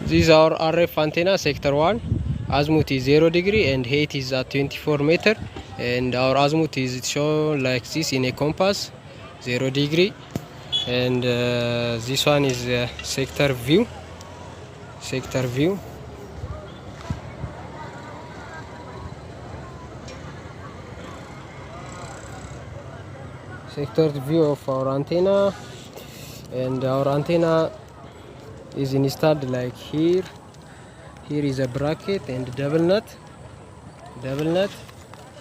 This is our RF antenna sector 1. Azimuth is 0 degree and height is at 24 meter, and our azimuth is shown like this in a compass, 0 degree. And this one is sector view. Sector view of our antenna, and our antenna is installed like here. Here is a bracket and double nut,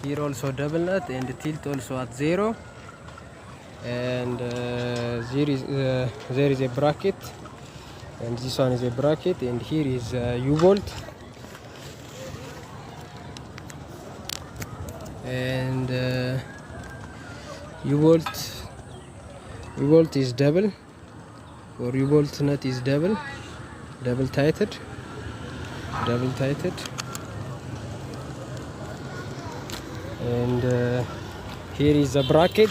here also double nut, and tilt also at 0. And there is a bracket, and this one is a bracket, and here is U-bolt, and U-bolt is double, or U-bolt nut is double tighted. And here is a bracket,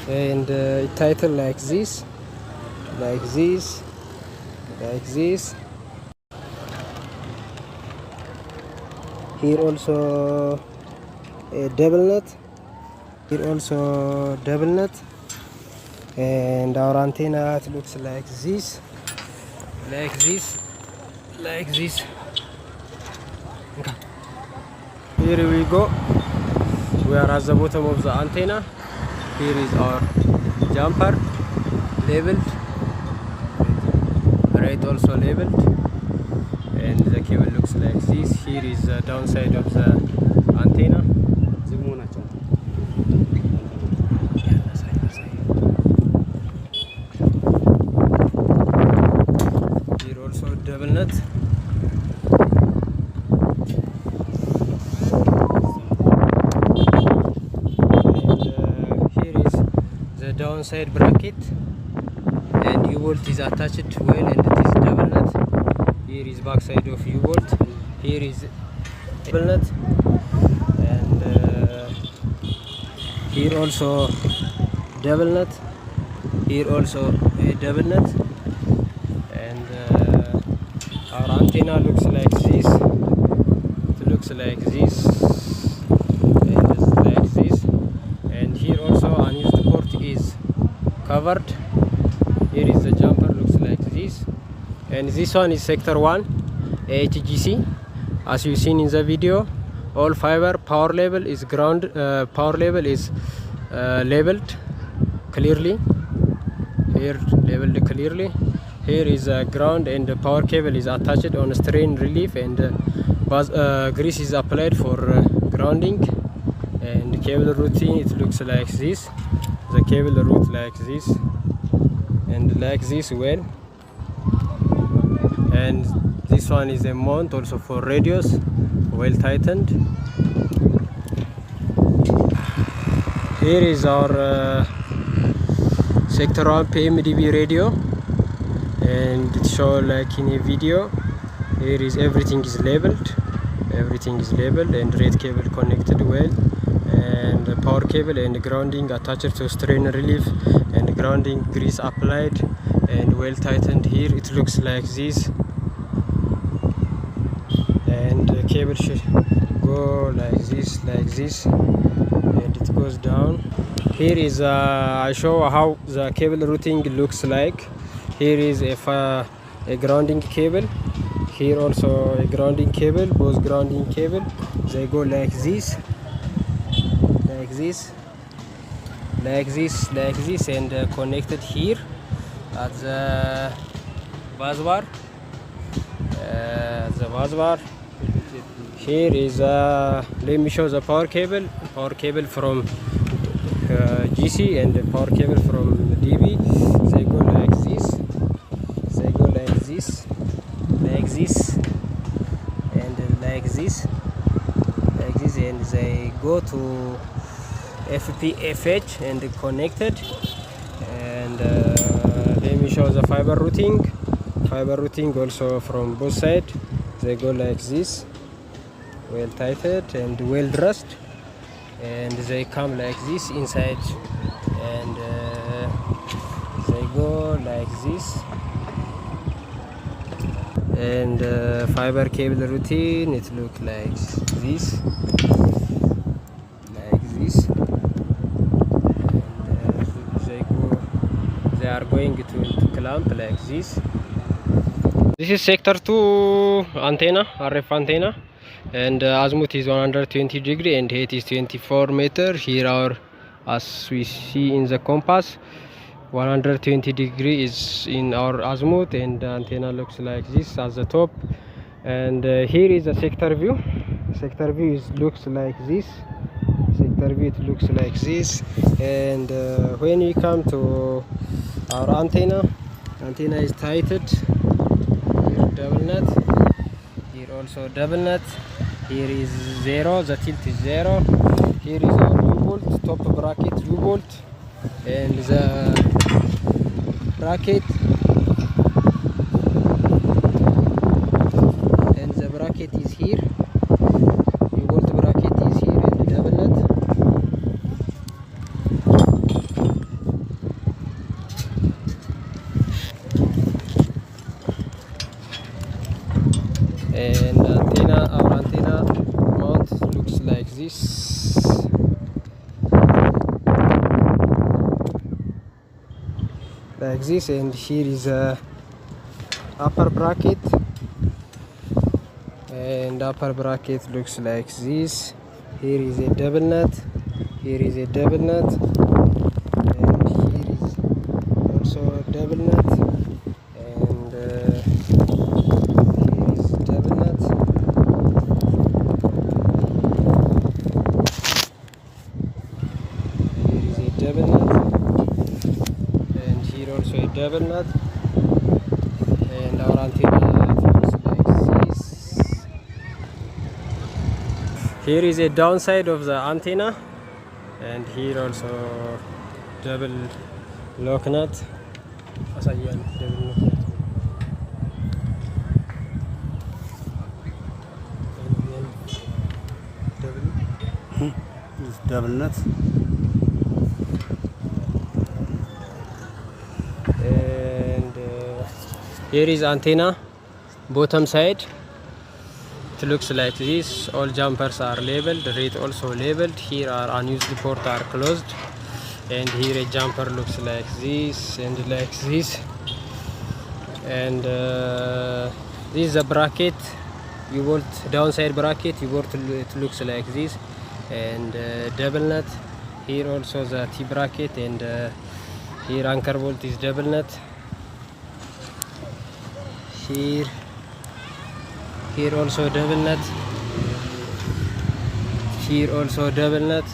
and it tightened like this. Here also a double nut, and our antenna, it looks like this. Here we go. We are at the bottom of the antenna. Here is our jumper labeled, right, also labeled, and the cable looks like this. Here is the downside of the antenna. Here also double nut. Downside bracket, and U-bolt is attached well, and it is double nut. Here is backside of U-bolt. Here is double nut, and here also double nut. Here also a double nut, and our antenna looks like this. It looks like this, and here also unused port is covered. Here is the jumper, looks like this, and this one is sector 1 HGC. As you seen in the video, all fiber power level is labeled clearly. Here labeled clearly. Here is ground, and the power cable is attached on strain relief, and grease is applied for grounding. And cable routing, it looks like this. The cable route like this, and like this well. And this one is a mount also for radios, well tightened. Here is our sector 1 PMDB radio, and it shows like in a video. Here is everything is labeled, and red cable connected well, and the power cable and grounding attached to strain relief, and grounding grease applied and well tightened. Here it looks like this, and the cable should go like this, and it goes down. Here is I show how the cable routing looks like. Here is a grounding cable. Here also a grounding cable. Both grounding cable, they go like this, and connected here at the bus bar. Here is let me show the power cable from GC, and the power cable from DB. They go like this, and they go to FPFH and connected. And let me show the fiber routing also from both sides. They go like this, well tightened and well dressed, and they come like this inside, and like this. And fiber cable routine, it looks like this, and they are going to clamp like this. This is sector 2 antenna, RF antenna, and azimuth is 120 degree and height is 24 meter. Here are, as we see in the compass, 120 degree is in our azimuth, and the antenna looks like this at the top. And here is the sector view. Sector view looks like this. Sector view, it looks like this. And when we come to our antenna is tighted. Here double nut, here also double nut. Here is 0, the tilt is 0. Here is our U-bolt, top bracket U-bolt, and the bracket, and the bracket is here. U-bolt bracket is here, and the double nut. And our antenna mount looks like this. Like this, and here is a upper bracket, and upper bracket looks like this. Here is a double nut, here is a double nut, and here is also a double nut, and here is double nut. Here is a double nut, and here also a double nut, and our antenna looks like this. Here is a downside of the antenna, and here also double lock nut. Double nut. And here is antenna bottom side. It looks like this. All jumpers are labeled, rate also labeled. Here are unused port are closed, and here a jumper looks like this and like this. And this is a bracket, U-bolt downside bracket. U-bolt, it looks like this, and double nut. Here also the T bracket, and here anchor bolt is double nut. Here also double nut. Here also double nut.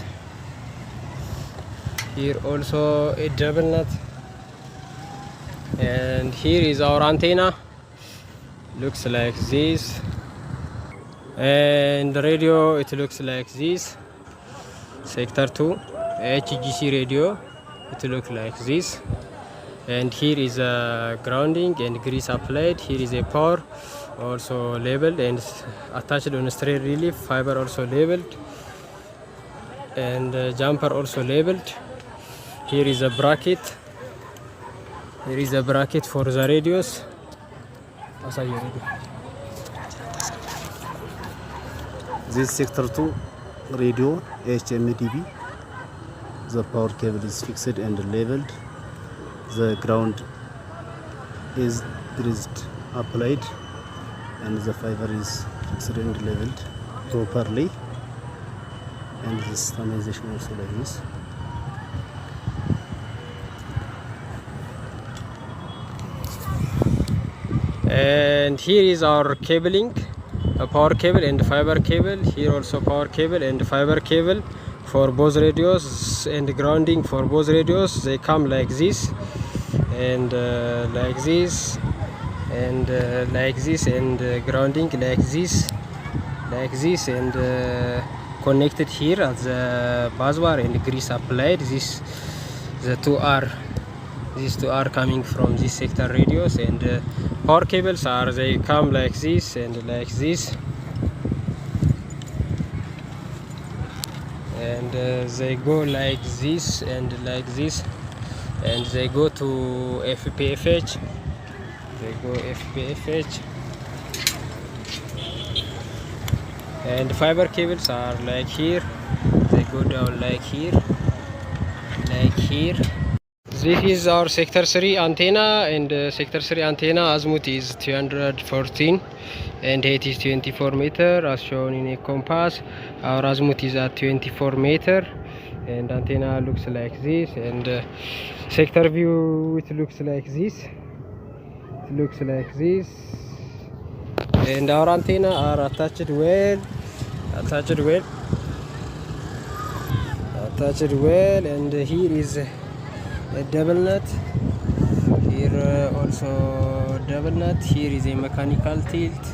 Here also a double nut. And here is our antenna. Looks like this. And the radio, it looks like this. Sector 2 HGC radio, it looks like this. And here is a grounding and grease applied. Here is a power also labeled and attached on straight relief. Fiber also labeled, and jumper also labeled. Here is a bracket. Here is a bracket for the radios. This sector 2 radio HMDB. The power cable is fixed and labeled. The ground is greased applied, and the fiber is fixed and labeled properly. And this stabilization also like this. And here is our cabling, a power cable and fiber cable. Here also power cable and fiber cable for both radios, and grounding for both radios. They come like this, and like this, and like this, and grounding like this, and connected here at the busbar and grease applied. These two are coming from this sector radios, and power cables are, they come like this and like this, and they go like this and like this. and they go to FPFH. They go FPFH, and fiber cables are like here. They go down like here, like here. This is our sector 3 antenna, and sector 3 antenna azimuth is 214 and height is 24 meter as shown in a compass. Our azimuth is at 24 meter, and antenna looks like this, and sector view it looks like this. It looks like this, and our antenna are attached well, and here is a double nut. Here also double nut. Here is a mechanical tilt,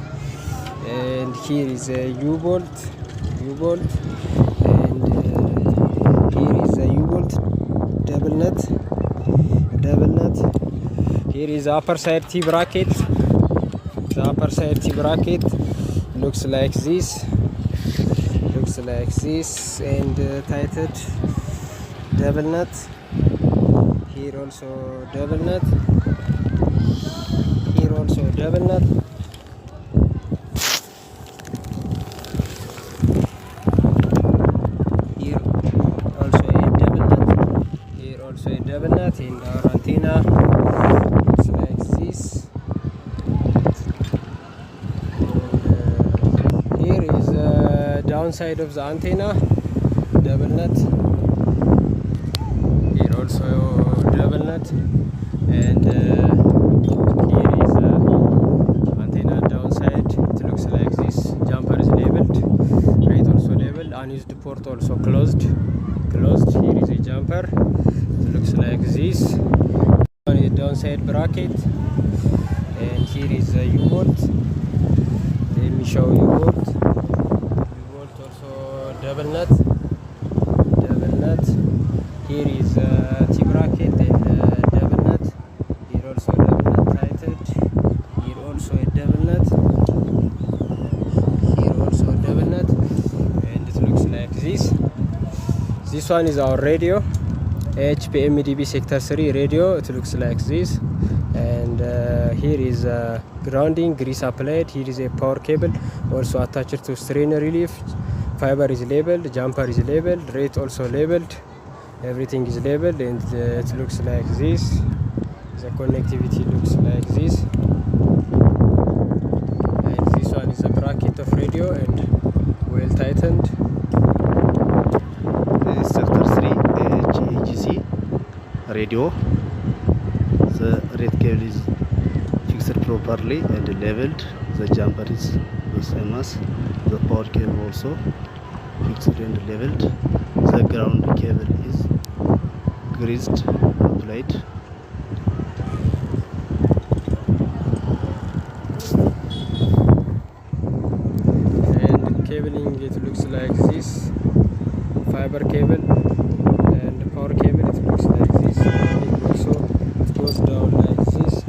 and here is a U-bolt, and here is a U-bolt double nut. Here is upper side T bracket. The upper side T bracket looks like this, and tighted double nut. Here also double nut. Here also double nut. Here also a double nut. Here also a double nut. And our antenna looks like this. And here is the downside of the antenna, double nut. Here also double nut, and here is antenna downside. It looks like this. Jumper is labeled, right? Also labeled. Unused port also closed. Here is a jumper. It looks like this. Downside bracket, and here is a U-bolt. Let me show U-bolt. U-bolt also double nut. Here is T bracket and double nut. Here also double nut tightened. Here also a double nut. Here also double nut, and it looks like this. This one is our radio, HPMDB sector 3 radio. It looks like this, and here is grounding, grease applied. Here is a power cable also attached to strain relief. Fiber is labeled, jumper is labeled, rate also labeled. Everything is labeled, and it looks like this. The connectivity looks like this, and this one is a bracket of radio and well tightened. This is sector 3 HEGC radio. The red cable is fixed properly and labeled. The jumper is the same as the power cable, also fixed and labeled. The ground cable is greased, applied. And cabling, it looks like this. Fiber cable and power cable, it looks like this. Also it goes down like this.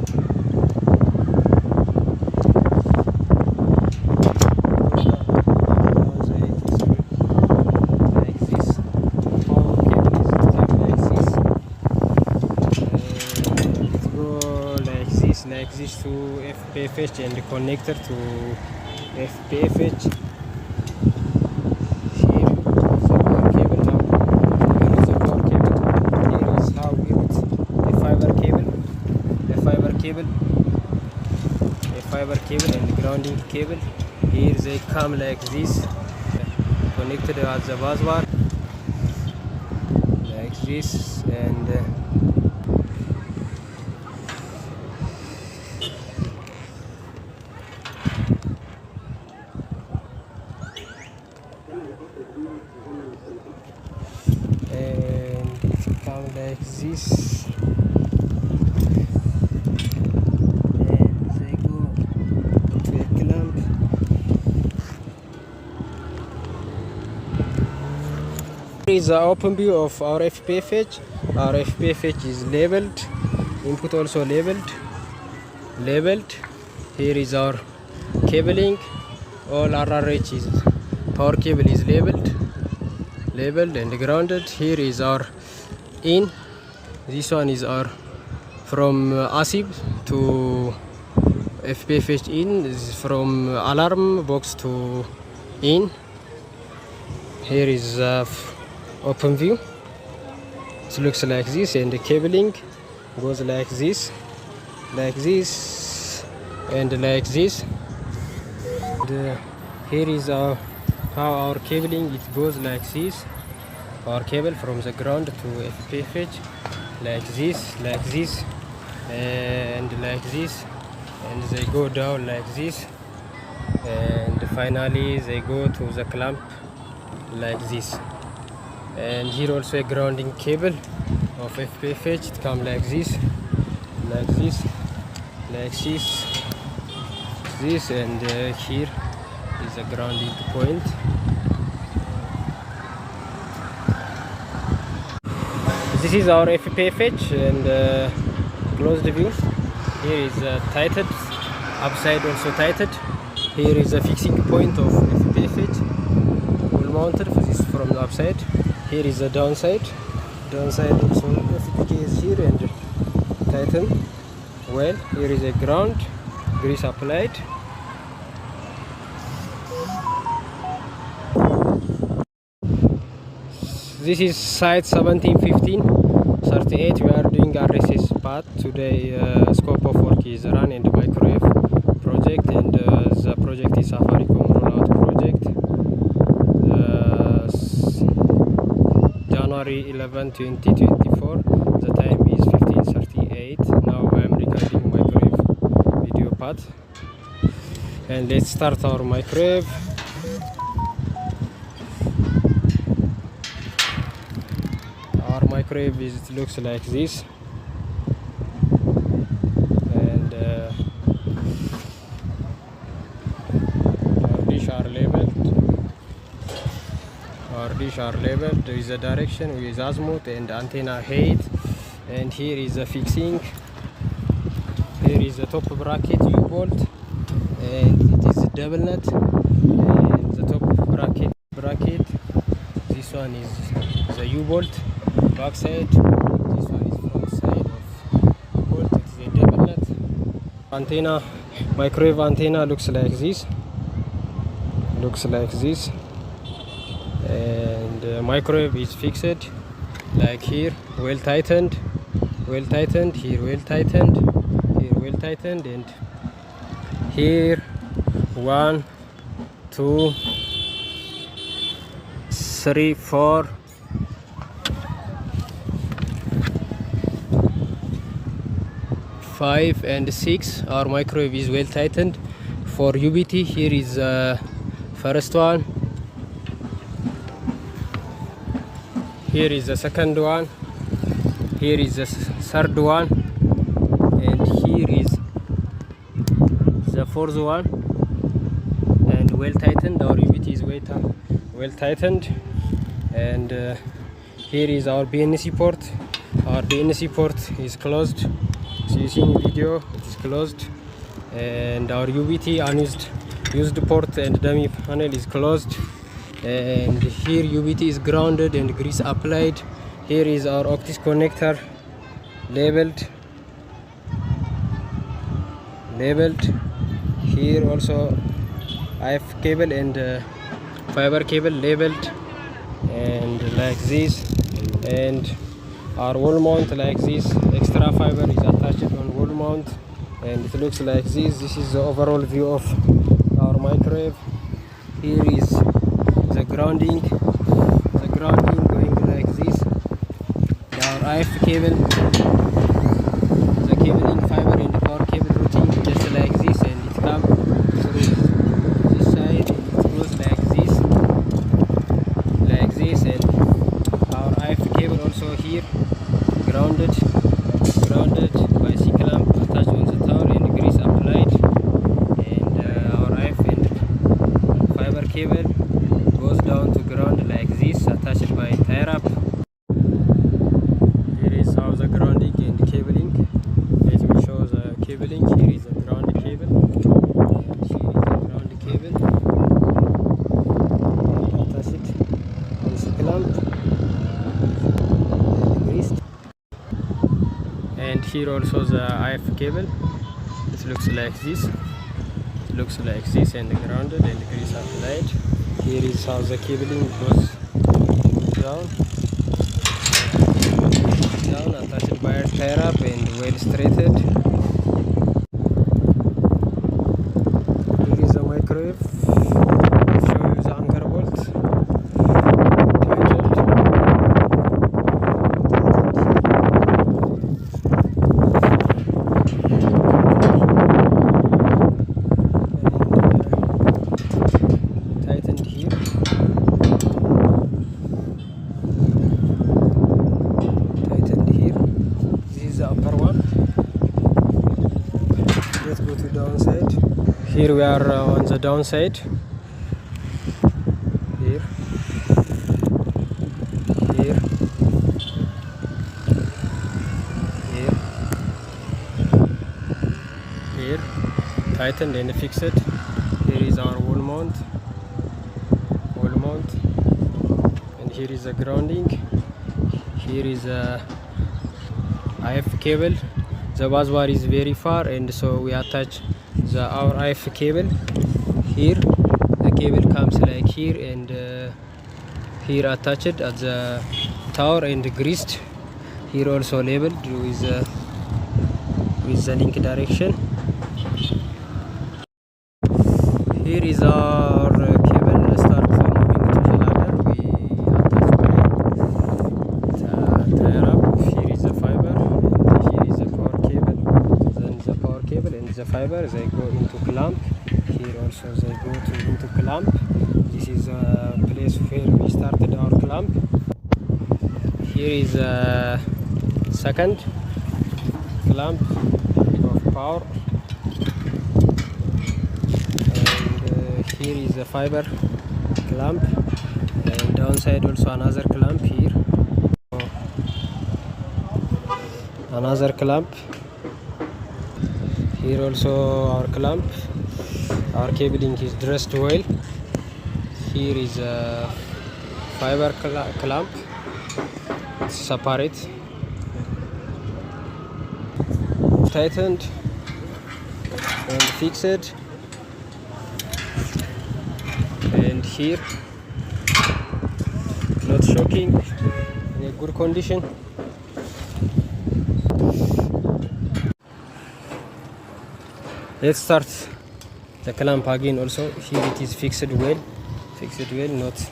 Like this to FPFH and the connector to FPFH. Here is the power cable. Here is the power cable. Here is how we route a fiber cable, and grounding cable. Here they come like this, connected at the busbar like this, and it comes like this, and they go to a clamp. Here is the open view of our FPFH. Our FPFH is labeled, input also labeled. Here is our cabling. All RRH is power cable is labeled and grounded. Here is our in This one is our from ASIB to FPFH in. This is from alarm box to in. Here is open view. It looks like this, and the cabling goes like this, and like this. And here is how our cabling, it goes like this. Our cable from the ground to FPFH, like this, and like this, and they go down like this, and finally they go to the clamp like this. And here also a grounding cable of FPFH. It comes like this, and here is a grounding point. This is our FPFH and closed view. Here is tighted, upside also tighted. Here is a fixing point of FPFH, wall mounted. This is from the upside. Here is the downside also FPK is here and tighten well. Here is a ground, grease applied. This is site 171538. We are doing RSS VPAT today. Scope of work is run in the microwave project, and the project is Safaricom rollout project. January 11, 2024. The time is 15:38. Now I am recording microwave video part, and let's start our microwave. Our microwave it looks like this, and our dish are labeled. There is a direction with azimuth and antenna height, and here is a fixing. Here is a top bracket U-bolt, and it is a double nut, and the top bracket. This one is the U-bolt back side. This one is front side of U-bolt. It is a double nut. Antenna, microwave antenna looks like this. And microwave is fixed like here, well tightened, here well tightened, and here 1 2 3 4 5 and 6. Our microwave is well tightened. For UBT, here is first one. Here is the second one, here is the third one, and here is the fourth one, and well tightened. Our UVT is well tightened. And here is our BNC port. Our BNC port is closed. So you see in video, it is closed. And our UVT used port and dummy panel is closed. And here UVT is grounded and grease applied. Here is our octis connector labeled. Here also IF cable and fiber cable labeled, and like this. And our wall mount like this. Extra fiber is attached on wall mount, and it looks like this. This is the overall view of our microwave. Here is the grounding going like this. Our IF cable, the cabling fiber and the power cable routing just like this, and it comes through this side, and it goes like this, and our IF cable also here grounded by C clamp attached on the towel and grease applied. And our IF and fiber cable goes down to ground like this, attached by tie wrap. Here is how the grounding and cabling. Let me show the here also the IF cable. It looks like this. It looks like this, and grounded and grease applied. Here is how the cabling goes down, attached by a tie up and well straighted. Here is the microwave. I'll show you the anchor bolt. Tightened here. Let's go to downside. Here we are on the downside. Here, here, here, here. Tightened and fixed. Here is our wall mount, and here is the grounding. Here is a IF cable. The bus bar is very far, and so we attach our IF cable here. The cable comes like here, and here attached at the tower and greased. Here also labeled with the link direction. Here is our cable. Start from moving to the ladder. We attach the tie up. Here is the fiber, and here is the power cable. Then the power cable and the fiber, they go into clamp. Here also they go into clamp. This is a place where we started our clamp. Here is a second clamp of power, and here is a fiber clamp, and downside also another clamp here. Another clamp. Here also our clamp. Our cabling is dressed well. Here is a fiber clamp. It's separate. Tightened and fixed. And here, not shocking, in a good condition. Let's start the clamp again. Also here it is fixed well, not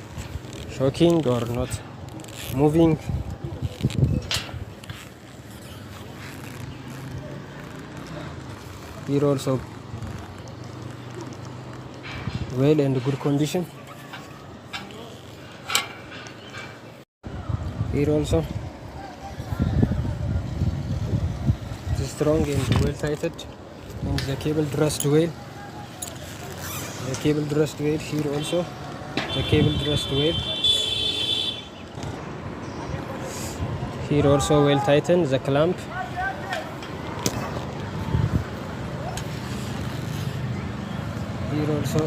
shocking or not moving. Here also well and good condition. Here also it is strong and well tightened. And the cable dressed well. Here also the cable dressed well. Here also well tightened the clamp. Here also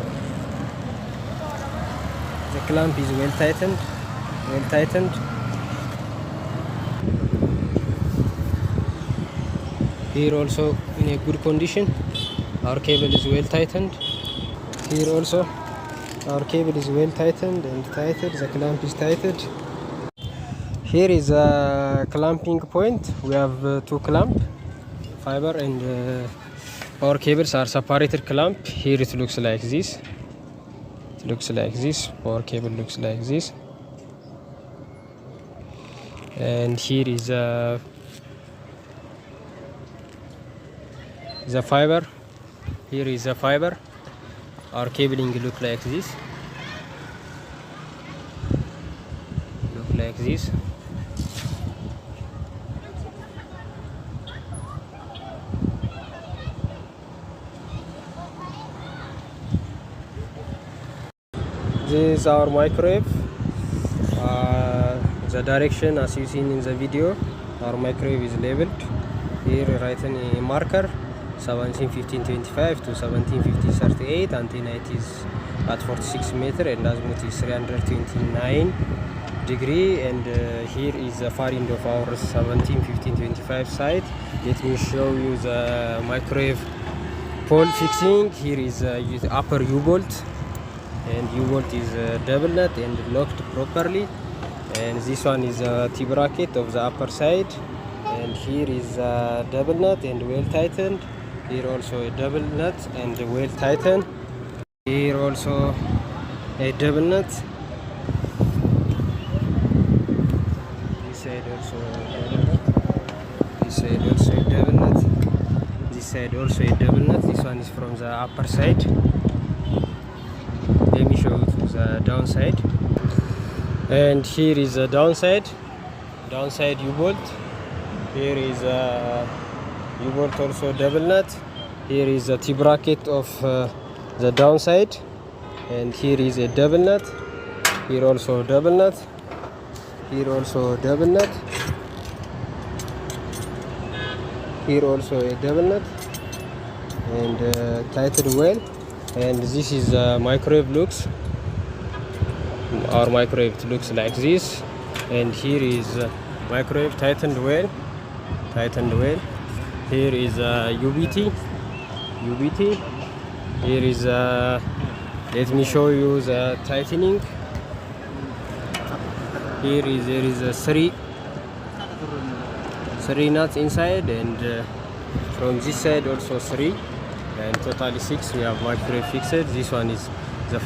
the clamp is well tightened. Here also in a good condition. Our cable is well tightened. Here also our cable is well tightened and tightened. The clamp is tightened. Here is a clamping point. We have two clamp, fiber and our cables are separated clamp. Here it looks like this. Our cable looks like this. And here is the fiber. Here is the fiber. Our cabling look like this. This is our microwave. The direction as you seen in the video, our microwave is labeled. Here written a marker 1715-25 to 1750-38. Antenna it is at 46 meter and azimuth is 329 degree, and here is the far end of our 17, 15, 25 side. Let me show you the microwave pole fixing. Here is the upper U-bolt, and U-bolt is double nut and locked properly, and this one is a T-bracket of the upper side, and here is a double nut and well tightened. Here also a double nut and well tightened. Here also a double nut. This side also a double nut. This side also a double nut. This side also a double nut. This one is from the upper side. Let me show you to the downside. And here is the downside U-bolt. Here is a U-bolt also double nut. Here is a T-bracket of the downside, and here is a double nut. Here also a double nut. Here also a double nut. Here also a double nut, and tightened well. And this is microwave looks. Our microwave looks like this, and here is microwave tightened well. Here is UBT. Here is let me show you the tightening. There is a three nuts inside, and from this side also three, and totally 6. We have microwave fixed. This one is the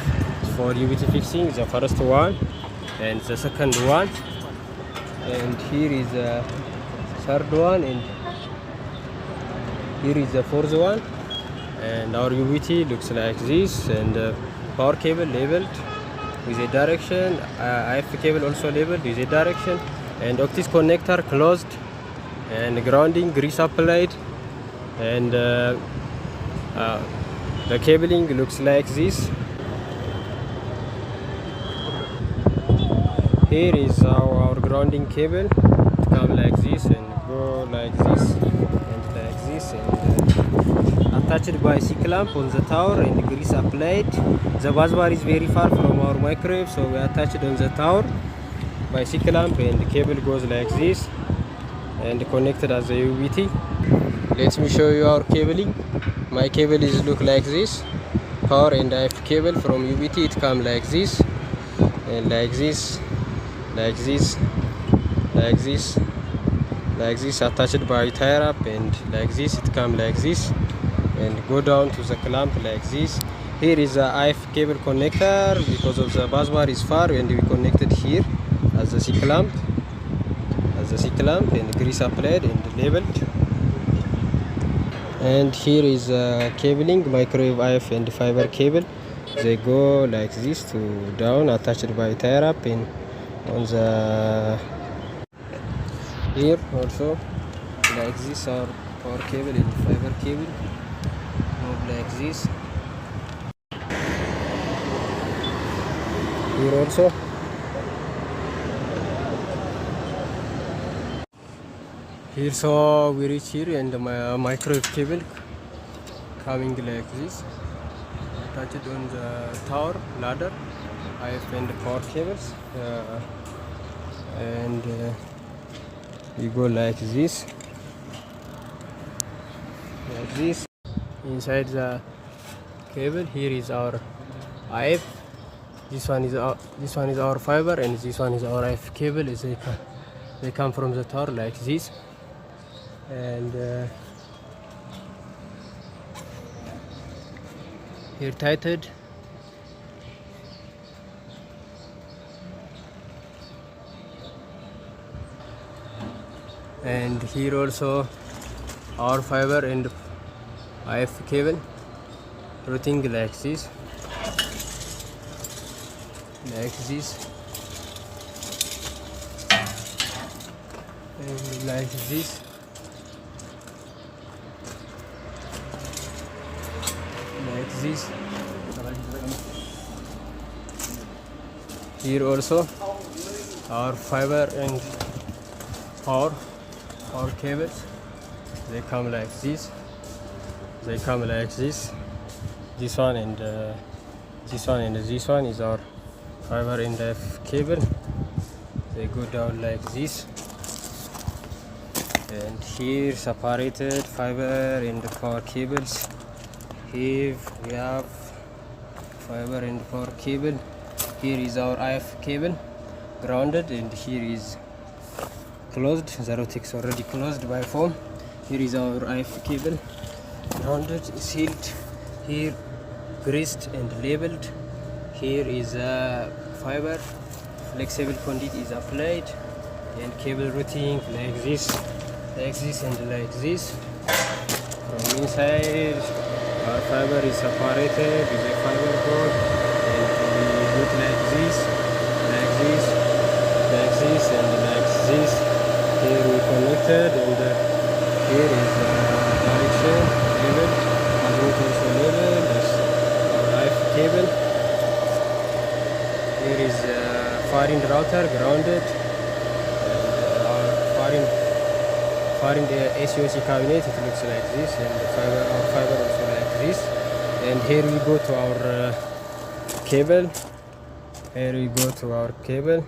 for UBT fixing, the first one and the second one, and here is the third one, and here is the fourth one. And our UBT looks like this, and power cable labeled with a direction, IF cable also labeled with a direction, and octis connector closed, and grounding grease applied, and the cabling looks like this. Here is our grounding cable. It comes like this and go like this and like this, and attached by C-clamp on the tower and grease applied. The bus bar is very far from our microwave, so we attached on the tower by C-clamp, and the cable goes like this and connected as a UBT. Let me show you our cabling. My cable is look like this. Power and IF cable from UBT, it comes like this and like this, like this, like this, like this, attached by tie wrap, and like this, it comes like this and go down to the clamp like this. Here is the IF cable connector. Because of the bus bar is far, and we connected here as the C clamp, and grease applied and labeled. And here is cabling, microwave IF and fiber cable. They go like this to down, attached by tie wrap, and on the here also like this, our power cable and fiber cable move like this. Here also here, so we reach here, and my microwave cable coming like this, attached on the tower ladder, IF and power cables, and we go like this, inside the cable. Here is our IF. This one is our fiber, and this one is our IF cable. They come from the tower like this, and here tightened. And here also our fiber and IF cable routing like this, and like this, Here also our fiber and our cables, they come like this. This one and this one is our fiber and IF cable, they go down like this, and here separated fiber and power cables. Here we have fiber and power cable. Here is our IF cable grounded, and here is closed. The rotex already closed by foam. Here is our IF cable grounded, sealed. Here greased and labeled. Here is a fiber, flexible conduit is applied, and cable routing like this and like this. From inside, our fiber is separated with a fiber cord, and we put like this, and like this. Here we connected, and here is direction labeled, azimuth also labeled. That's our IF cable. Here is far-end router grounded, and our far-end ACOC cabinet. It looks like this, and our fiber also like this. And here we go to our cable.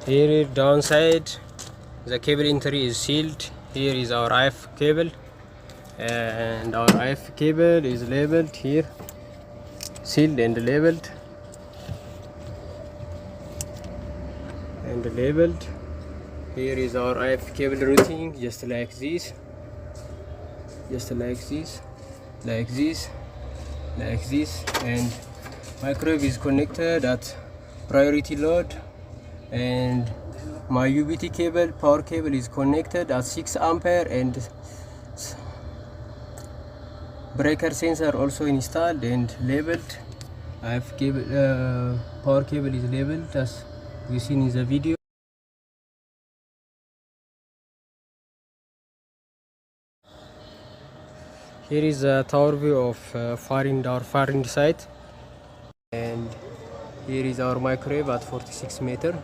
Here downside, the cable entry is sealed. Here is our IF cable, and our IF cable is labeled here, sealed and labeled. Here is our IF cable routing, just like this, and microwave is connected at priority load, and my UBT cable, power cable, is connected at 6 ampere, and breaker sensor also installed and labeled. IF cable, power cable is labeled as we seen in the video. Here is a tower view of our far-end site, and here is our microwave at 46 meter.